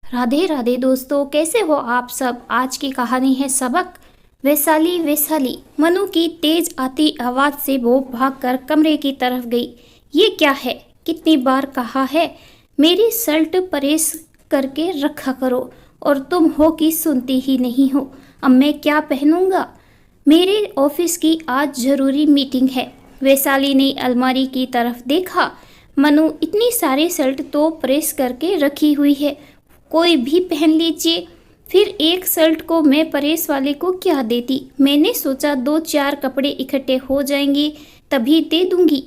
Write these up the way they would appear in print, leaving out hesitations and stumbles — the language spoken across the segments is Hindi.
राधे राधे दोस्तों, कैसे हो आप सब। आज की कहानी है सबक। वैशाली वैशाली। मनु की तेज आती आवाज से वो भागकर कमरे की तरफ गई। ये क्या है, कितनी बार कहा है मेरी शर्ट प्रेस करके रखा करो, और तुम हो कि सुनती ही नहीं हो। अब मैं क्या पहनूंगा, मेरे ऑफिस की आज जरूरी मीटिंग है। वैशाली ने अलमारी की तरफ देखा। मनु, इतनी सारी शर्ट तो प्रेस करके रखी हुई है, कोई भी पहन लीजिए। फिर एक शर्ट को मैं प्रेस वाले को क्या देती। मैंने सोचा 2-4 कपड़े इकट्ठे हो जाएंगे तभी दे दूंगी।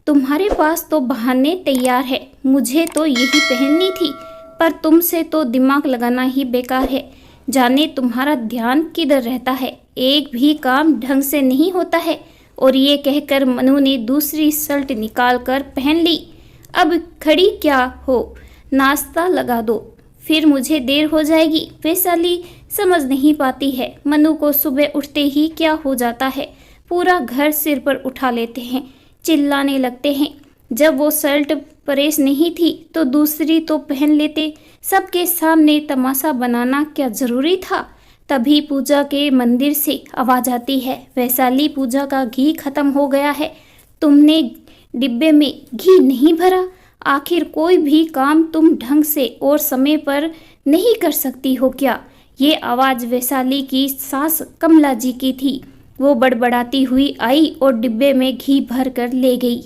तुम्हारे पास तो बहाने तैयार है, मुझे तो यही पहननी थी, पर तुमसे तो दिमाग लगाना ही बेकार है। जाने तुम्हारा ध्यान किधर रहता है, एक भी काम ढंग से नहीं होता है। और ये कहकर मनु ने दूसरी शर्ट निकाल कर पहन ली। अब खड़ी क्या हो, नाश्ता लगा दो, फिर मुझे देर हो जाएगी। वैशाली समझ नहीं पाती है, मनु को सुबह उठते ही क्या हो जाता है, पूरा घर सिर पर उठा लेते हैं, चिल्लाने लगते हैं। जब वो शर्ट प्रेस नहीं थी तो दूसरी तो पहन लेते, सबके सामने तमाशा बनाना क्या जरूरी था। तभी पूजा के मंदिर से आवाज आती है, वैशाली पूजा का घी खत्म हो गया है, तुमने डिब्बे में घी नहीं भरा। आखिर कोई भी काम तुम ढंग से और समय पर नहीं कर सकती हो क्या। ये आवाज़ वैशाली की सास कमला जी की थी। वो बड़बड़ाती हुई आई और डिब्बे में घी भर कर ले गई।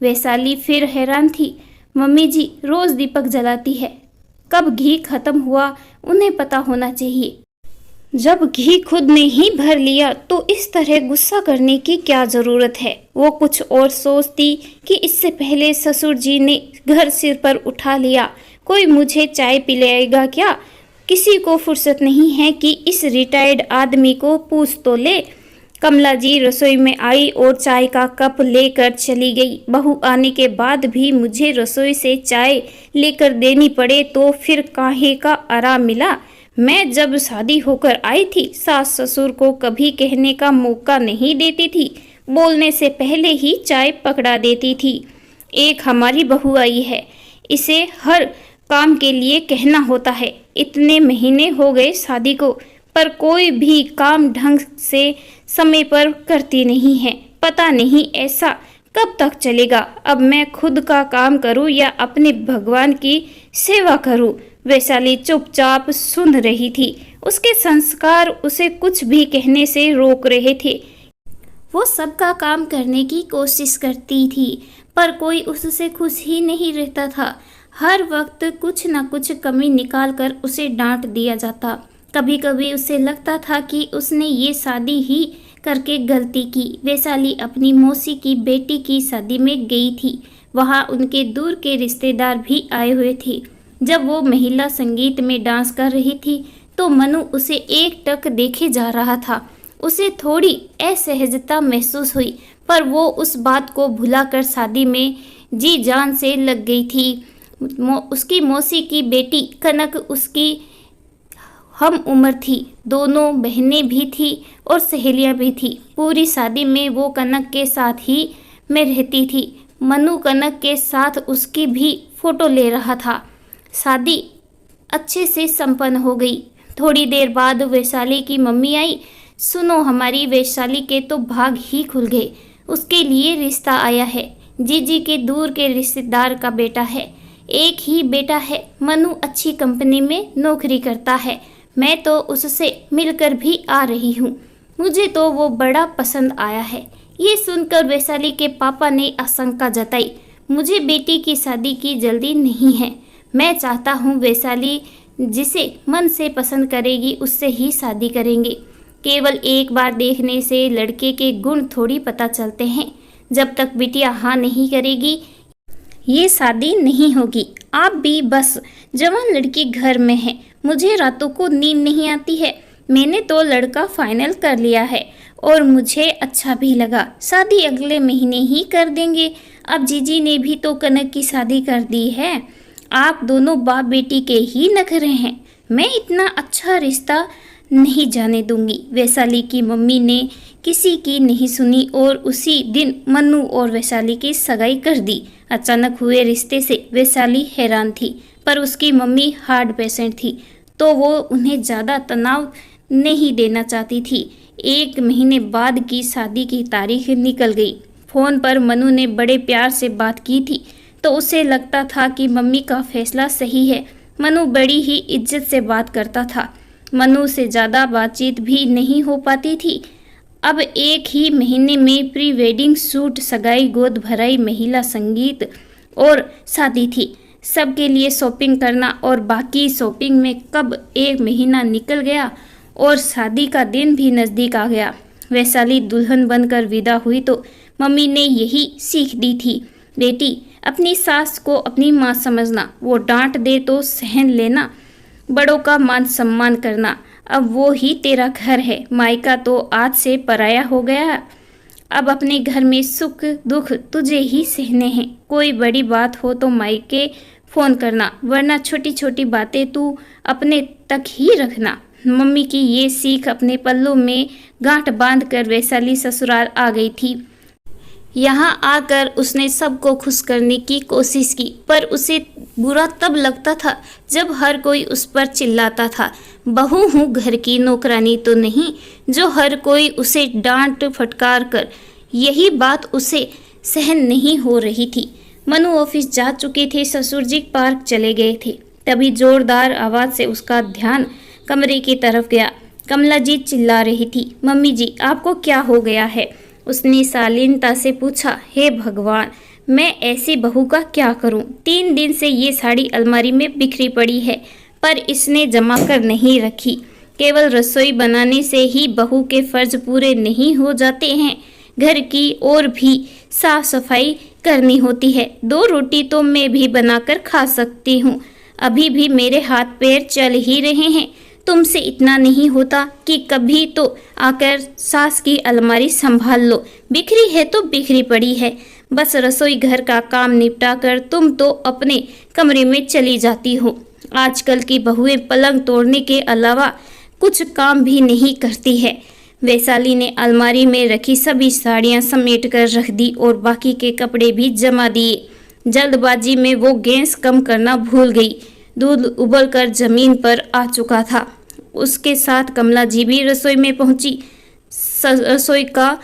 वैशाली फिर हैरान थी, मम्मी जी रोज दीपक जलाती है, कब घी खत्म हुआ उन्हें पता होना चाहिए। जब घी खुद ने ही भर लिया तो इस तरह गुस्सा करने की क्या जरूरत है। वो कुछ और सोचती कि इससे पहले ससुर जी ने घर सिर पर उठा लिया, कोई मुझे चाय पिलाएगा क्या। किसी को फुर्सत नहीं है कि इस रिटायर्ड आदमी को पूछ तो ले। कमला जी रसोई में आई और चाय का कप लेकर चली गई। बहू आने के बाद भी मुझे रसोई से चाय लेकर देनी पड़े तो फिर काहे का आराम मिला। मैं जब शादी होकर आई थी सास ससुर को कभी कहने का मौका नहीं देती थी, बोलने से पहले ही चाय पकड़ा देती थी। एक हमारी बहू आई है, इसे हर काम के लिए कहना होता है। इतने महीने हो गए शादी को, पर कोई भी काम ढंग से समय पर करती नहीं है। पता नहीं ऐसा कब तक चलेगा। अब मैं खुद का काम करूं या अपने भगवान की सेवा करूं। वैशाली चुपचाप सुन रही थी। उसके संस्कार उसे कुछ भी कहने से रोक रहे थे। वो सबका काम करने की कोशिश करती थी, पर कोई उससे खुश ही नहीं रहता था। हर वक्त कुछ न कुछ कमी निकाल कर उसे डांट दिया जाता। कभी कभी उसे लगता था कि उसने ये शादी ही करके गलती की। वैशाली अपनी मौसी की बेटी की शादी में गई थी। वहाँ उनके दूर के रिश्तेदार भी आए हुए थे। जब वो महिला संगीत में डांस कर रही थी तो मनु उसे एकटक देखे जा रहा था। उसे थोड़ी असहजता महसूस हुई, पर वो उस बात को भुलाकर शादी में जी जान से लग गई थी। उसकी मौसी की बेटी कनक उसकी हम उम्र थी, दोनों बहनें भी थी और सहेलियां भी थी। पूरी शादी में वो कनक के साथ ही में रहती थी। मनु कनक के साथ उसकी भी फोटो ले रहा था। शादी अच्छे से संपन्न हो गई। थोड़ी देर बाद वैशाली की मम्मी आई। सुनो, हमारी वैशाली के तो भाग ही खुल गए, उसके लिए रिश्ता आया है। जीजी के दूर के रिश्तेदार का बेटा है, एक ही बेटा है। मनु अच्छी कंपनी में नौकरी करता है। मैं तो उससे मिलकर भी आ रही हूँ, मुझे तो वो बड़ा पसंद आया है। ये सुनकर वैशाली के पापा ने आशंका जताई, मुझे बेटी की शादी की जल्दी नहीं है। मैं चाहता हूँ वैशाली जिसे मन से पसंद करेगी उससे ही शादी करेंगे। केवल एक बार देखने से लड़के के गुण थोड़ी पता चलते हैं। जब तक बिटिया हाँ नहीं करेगी ये शादी नहीं होगी। आप भी बस जवान लड़की घर में है, मुझे रातों को नींद नहीं आती है। मैंने तो लड़का फाइनल कर लिया है और मुझे अच्छा भी लगा। शादी अगले महीने ही कर देंगे। अब जीजी ने भी तो कनक की शादी कर दी है। आप दोनों बाप बेटी के ही नखरे हैं। मैं इतना अच्छा रिश्ता नहीं जाने दूंगी। वैशाली की मम्मी ने किसी की नहीं सुनी और उसी दिन मन्नू और वैशाली की सगाई कर दी। अचानक हुए रिश्ते से वैशाली हैरान थी, पर उसकी मम्मी हार्ट पेशेंट थी तो वो उन्हें ज़्यादा तनाव नहीं देना चाहती थी। 1 महीने बाद की शादी की तारीख निकल गई। फ़ोन पर मनु ने बड़े प्यार से बात की थी तो उसे लगता था कि मम्मी का फैसला सही है। मनु बड़ी ही इज्जत से बात करता था। मनु से ज़्यादा बातचीत भी नहीं हो पाती थी। अब 1 ही महीने में प्री वेडिंग शूट, सगाई, गोद भराई, महिला संगीत और शादी थी। सबके लिए शॉपिंग करना और बाकी शॉपिंग में कब 1 महीना निकल गया और शादी का दिन भी नज़दीक आ गया। वैशाली दुल्हन बनकर विदा हुई तो मम्मी ने यही सीख दी थी, बेटी अपनी सास को अपनी माँ समझना, वो डांट दे तो सहन लेना, बड़ों का मान सम्मान करना। अब वो ही तेरा घर है, मायका तो आज से पराया हो गया। अब अपने घर में सुख दुख तुझे ही सहने हैं। कोई बड़ी बात हो तो मायके फ़ोन करना, वरना छोटी छोटी बातें तू अपने तक ही रखना। मम्मी की ये सीख अपने पल्लों में गांठ बांधकर वैशाली ससुराल आ गई थी। यहाँ आकर उसने सबको खुश करने की कोशिश की, पर उसे बुरा तब लगता था जब हर कोई उस पर चिल्लाता था। बहू हूँ घर की, नौकरानी तो नहीं, जो हर कोई उसे डांट फटकार कर। यही बात उसे सहन नहीं हो रही थी। मनु ऑफिस जा चुके थे, ससुर जी पार्क चले गए थे। तभी जोरदार आवाज़ से उसका ध्यान कमरे की तरफ गया। कमला जी चिल्ला रही थी, मम्मी जी आपको क्या हो गया है? उसने शालीनता से पूछा। हे भगवान, मैं ऐसी बहू का क्या करूं? 3 दिन से ये साड़ी अलमारी में बिखरी पड़ी है, पर इसने जमा कर नहीं रखी। केवल रसोई बनाने से ही बहू के फर्ज पूरे नहीं हो जाते हैं, घर की और भी साफ सफाई करनी होती है। 2 रोटी तो मैं भी बनाकर खा सकती हूँ, अभी भी मेरे हाथ पैर चल ही रहे हैं। तुमसे इतना नहीं होता कि कभी तो आकर सास की अलमारी संभाल लो, बिखरी है तो बिखरी पड़ी है। बस रसोई घर का काम निपटा कर तुम तो अपने कमरे में चली जाती हो। आजकल की बहुएं पलंग तोड़ने के अलावा कुछ काम भी नहीं करती है। वैशाली ने अलमारी में रखी सभी साड़ियां समेट कर रख दी और बाकी के कपड़े भी जमा दिए। जल्दबाजी में वो गैस कम करना भूल गई। दूध उबलकर जमीन पर आ चुका था। उसके साथ कमला जी भी रसोई में पहुंची। रसोई का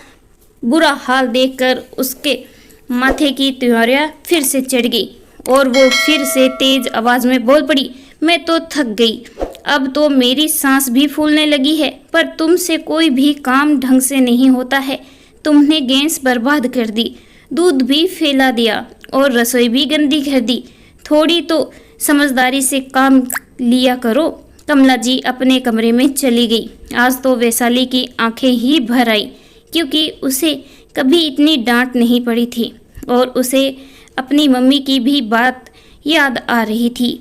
बुरा हाल देखकर उसके माथे की त्योरियां फिर से चढ़ गई और वो फिर से तेज आवाज में बोल पड़ी, मैं तो थक गई, अब तो मेरी सांस भी फूलने लगी है, पर तुमसे कोई भी काम ढंग से नहीं होता है। तुमने गैस बर्बाद कर दी, दूध भी फैला दिया और रसोई भी गंदी कर दी। थोड़ी तो समझदारी से काम लिया करो। कमला जी अपने कमरे में चली गई। आज तो वैशाली की आंखें ही भर आई, क्योंकि उसे कभी इतनी डांट नहीं पड़ी थी और उसे अपनी मम्मी की भी बात याद आ रही थी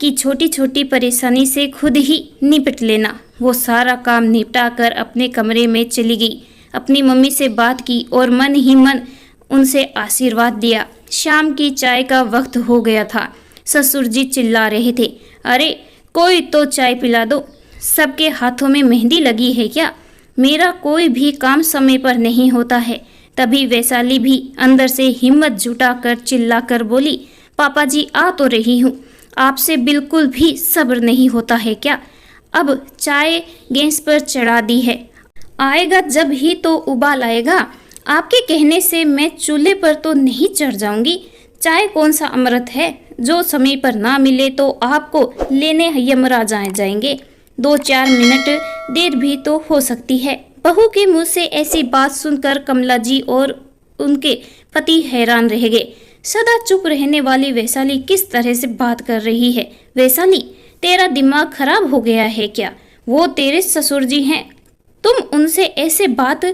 कि छोटी छोटी परेशानी से खुद ही निपट लेना। वो सारा काम निपटा कर अपने कमरे में चली गई, अपनी मम्मी से बात की और मन ही मन उनसे आशीर्वाद दिया। शाम की चाय का वक्त हो गया था। ससुर जी चिल्ला रहे थे, अरे कोई तो चाय पिला दो, सबके हाथों में मेहंदी लगी है क्या? मेरा कोई भी काम समय पर नहीं होता है। तभी वैशाली भी अंदर से हिम्मत जुटाकर चिल्लाकर बोली, पापा जी आ तो रही हूँ, आपसे बिल्कुल भी सब्र नहीं होता है क्या? अब चाय गैस पर चढ़ा दी है, आएगा जब ही तो उबाल आएगा। आपके कहने से मैं चूल्हे पर तो नहीं चढ़ जाऊंगी। चाय कौन सा अमृत है जो समय पर ना मिले तो आपको लेने यमराज आ जाएंगे। 2-4 मिनट देर भी तो हो सकती है। बहू के मुंह से ऐसी बात सुनकर कमला जी और उनके पति हैरान रह गए। सदा चुप रहने वाली वैशाली किस तरह से बात कर रही है? वैशाली, तेरा दिमाग खराब हो गया है क्या? वो तेरे ससुर जी हैं, तुम उनसे ऐसे बात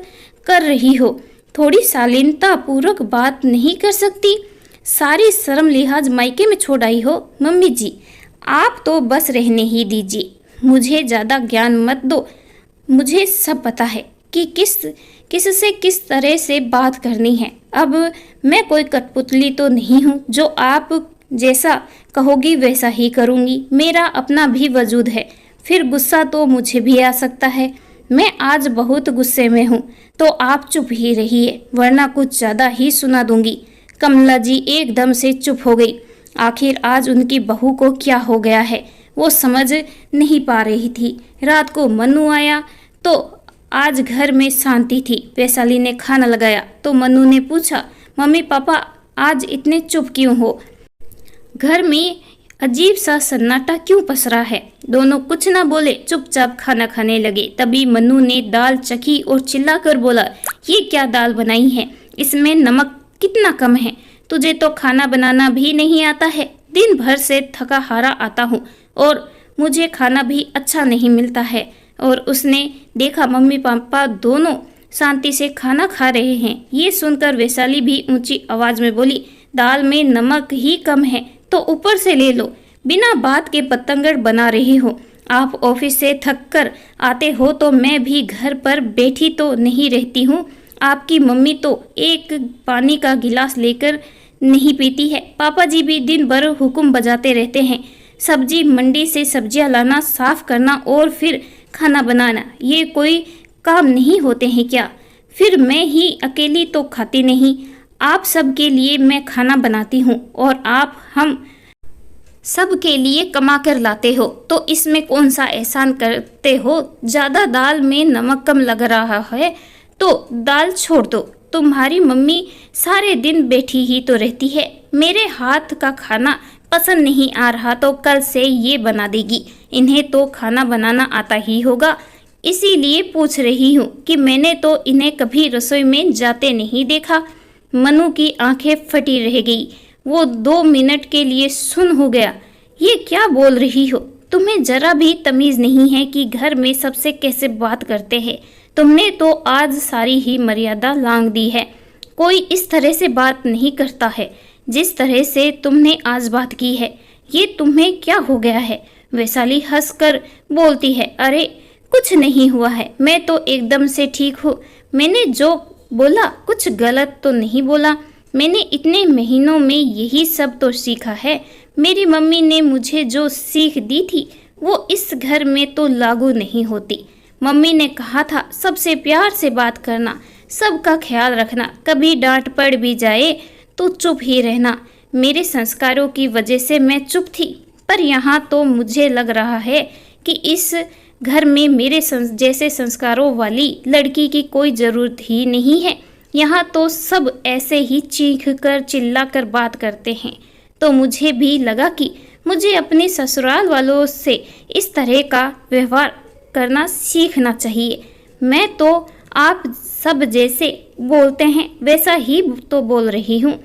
कर रही हो? थोड़ी शालीनता पूर्वक बात नहीं कर सकती? सारी शर्म लिहाज मायके में छोड़ आई हो। मम्मी जी, आप तो बस रहने ही दीजिए, मुझे ज़्यादा ज्ञान मत दो। मुझे सब पता है कि किससे किस तरह से बात करनी है। अब मैं कोई कठपुतली तो नहीं हूँ जो आप जैसा कहोगी वैसा ही करूँगी। मेरा अपना भी वजूद है, फिर गुस्सा तो मुझे भी आ सकता है। मैं आज बहुत गुस्से में हूँ, तो आप चुप ही रहिए, वरना कुछ ज़्यादा ही सुना दूंगी। कमला जी एकदम से चुप हो गई। आखिर आज उनकी बहू को क्या हो गया है, वो समझ नहीं पा रही थी। रात को मनु आया तो आज घर में शांति थी। वैशाली ने खाना लगाया तो मनु ने पूछा, मम्मी पापा आज इतने चुप क्यों हो? घर में अजीब सा सन्नाटा क्यों पसरा है? दोनों कुछ ना बोले, चुपचाप खाना खाने लगे। तभी मनु ने दाल चखी और चिल्लाकर बोला, ये क्या दाल बनाई है? इसमें नमक कितना कम है? तुझे तो खाना बनाना भी नहीं आता है। दिन भर से थका हारा आता हूँ और मुझे खाना भी अच्छा नहीं मिलता है। और उसने देखा मम्मी पापा दोनों शांति से खाना खा रहे हैं। ये सुनकर वैशाली भी ऊंची आवाज में बोली, दाल में नमक ही कम है तो ऊपर से ले लो। बिना बात के पतंगड़ बना रही हो। आप ऑफिस से थक कर आते हो तो मैं भी घर पर बैठी तो नहीं रहती हूँ। आपकी मम्मी तो एक पानी का गिलास लेकर नहीं पीती है। पापा जी भी दिन भर हुक्म बजाते रहते हैं। सब्जी मंडी से सब्जियां लाना, साफ करना और फिर खाना बनाना, ये कोई काम नहीं होते हैं क्या? फिर मैं ही अकेली तो खाती नहीं। आप सब के लिए मैं खाना बनाती हूँ और आप हम सब के लिए कमा कर लाते हो, तो इसमें कौन सा एहसान करते हो? ज़्यादा दाल में नमक कम लग रहा है तो दाल छोड़ दो। तुम्हारी मम्मी सारे दिन बैठी ही तो रहती है। मेरे हाथ का खाना पसंद नहीं आ रहा तो कल से ये बना देगी। इन्हें तो खाना बनाना आता ही होगा, इसीलिए पूछ रही हूँ कि मैंने तो इन्हें कभी रसोई में जाते नहीं देखा। मनु की आंखें फटी रह गई। वो 2 मिनट के लिए सुन्न हो गया। ये क्या बोल रही हो? तुम्हें जरा भी तमीज नहीं है कि घर में सबसे कैसे बात करते हैं? तुमने तो आज सारी ही मर्यादा लांघ दी है। कोई इस तरह से बात नहीं करता है जिस तरह से तुमने आज बात की है। ये तुम्हें क्या हो गया है? वैशाली हंसकर बोलती है, अरे कुछ नहीं हुआ है, मैं तो एकदम से ठीक हूँ। मैंने जो बोला कुछ गलत तो नहीं बोला। मैंने इतने महीनों में यही सब तो सीखा है। मेरी मम्मी ने मुझे जो सीख दी थी वो इस घर में तो लागू नहीं होती। मम्मी ने कहा था सबसे प्यार से बात करना, सबका ख्याल रखना, कभी डांट पड़ भी जाए तो चुप ही रहना। मेरे संस्कारों की वजह से मैं चुप थी, पर यहाँ तो मुझे लग रहा है कि इस घर में मेरे जैसे संस्कारों वाली लड़की की कोई ज़रूरत ही नहीं है। यहाँ तो सब ऐसे ही चीख कर चिल्ला कर बात करते हैं। तो मुझे भी लगा कि मुझे अपने ससुराल वालों से इस तरह का व्यवहार करना सीखना चाहिए। मैं तो आप सब जैसे बोलते हैं वैसा ही तो बोल रही हूँ।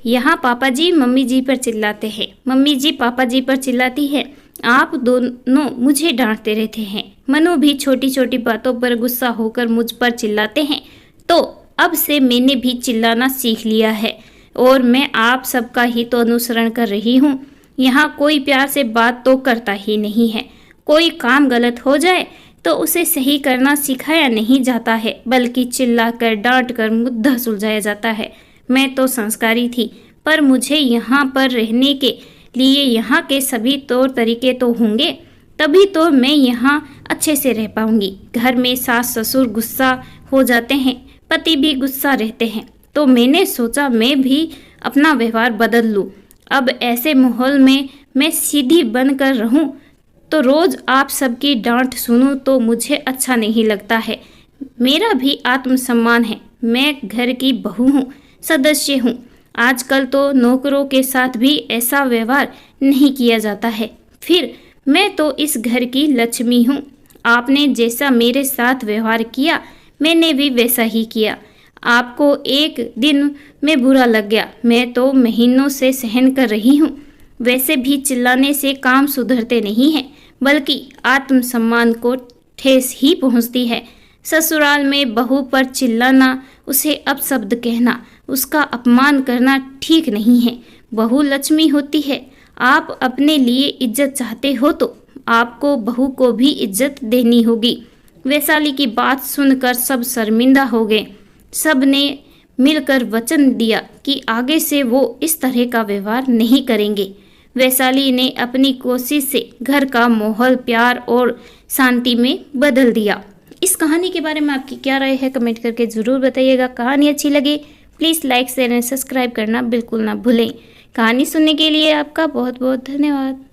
यहाँ पापा जी मम्मी जी पर चिल्लाते हैं, मम्मी जी पापा जी पर चिल्लाती है। आप दोनों मुझे डांटते रहते हैं। मनु भी छोटी छोटी बातों पर गुस्सा होकर मुझ पर चिल्लाते हैं। तो अब से मैंने भी चिल्लाना सीख लिया है और मैं आप सबका ही तो अनुसरण कर रही हूँ। यहाँ कोई प्यार से बात तो करता ही नहीं है। कोई काम गलत हो जाए तो उसे सही करना सिखाया नहीं जाता है, बल्कि चिल्लाकर डांट कर मुद्दा सुलझाया जाता है। मैं तो संस्कारी थी, पर मुझे यहाँ पर रहने के लिए यहाँ के सभी तौर तरीके तो होंगे, तभी तो मैं यहाँ अच्छे से रह पाऊंगी। घर में सास ससुर गुस्सा हो जाते हैं, पति भी गुस्सा रहते हैं, तो मैंने सोचा मैं भी अपना व्यवहार बदल लूँ। अब ऐसे माहौल में मैं सीधी बनकर रहूँ तो रोज़ आप सबकी डांट सुनूं तो मुझे अच्छा नहीं लगता है। मेरा भी आत्मसम्मान है। मैं घर की बहू हूँ, सदस्य हूँ। आजकल तो नौकरों के साथ भी ऐसा व्यवहार नहीं किया जाता है। फिर मैं तो इस घर की लक्ष्मी हूँ। आपने जैसा मेरे साथ व्यवहार किया मैंने भी वैसा ही किया। आपको एक दिन में बुरा लग गया, मैं तो महीनों से सहन कर रही हूँ। वैसे भी चिल्लाने से काम सुधरते नहीं हैं, बल्कि आत्मसम्मान को ठेस ही पहुँचती है। ससुराल में बहू पर चिल्लाना, उसे अपशब्द कहना, उसका अपमान करना ठीक नहीं है। बहू लक्ष्मी होती है। आप अपने लिए इज्जत चाहते हो तो आपको बहू को भी इज्जत देनी होगी। वैशाली की बात सुनकर सब शर्मिंदा हो गए। सब ने मिलकर वचन दिया कि आगे से वो इस तरह का व्यवहार नहीं करेंगे। वैशाली ने अपनी कोशिश से घर का माहौल प्यार और शांति में बदल दिया। इस कहानी के बारे में आपकी क्या राय है कमेंट करके ज़रूर बताइएगा। कहानी अच्छी लगे please like share and subscribe करना बिल्कुल ना भूलें। कहानी सुनने के लिए आपका बहुत बहुत धन्यवाद।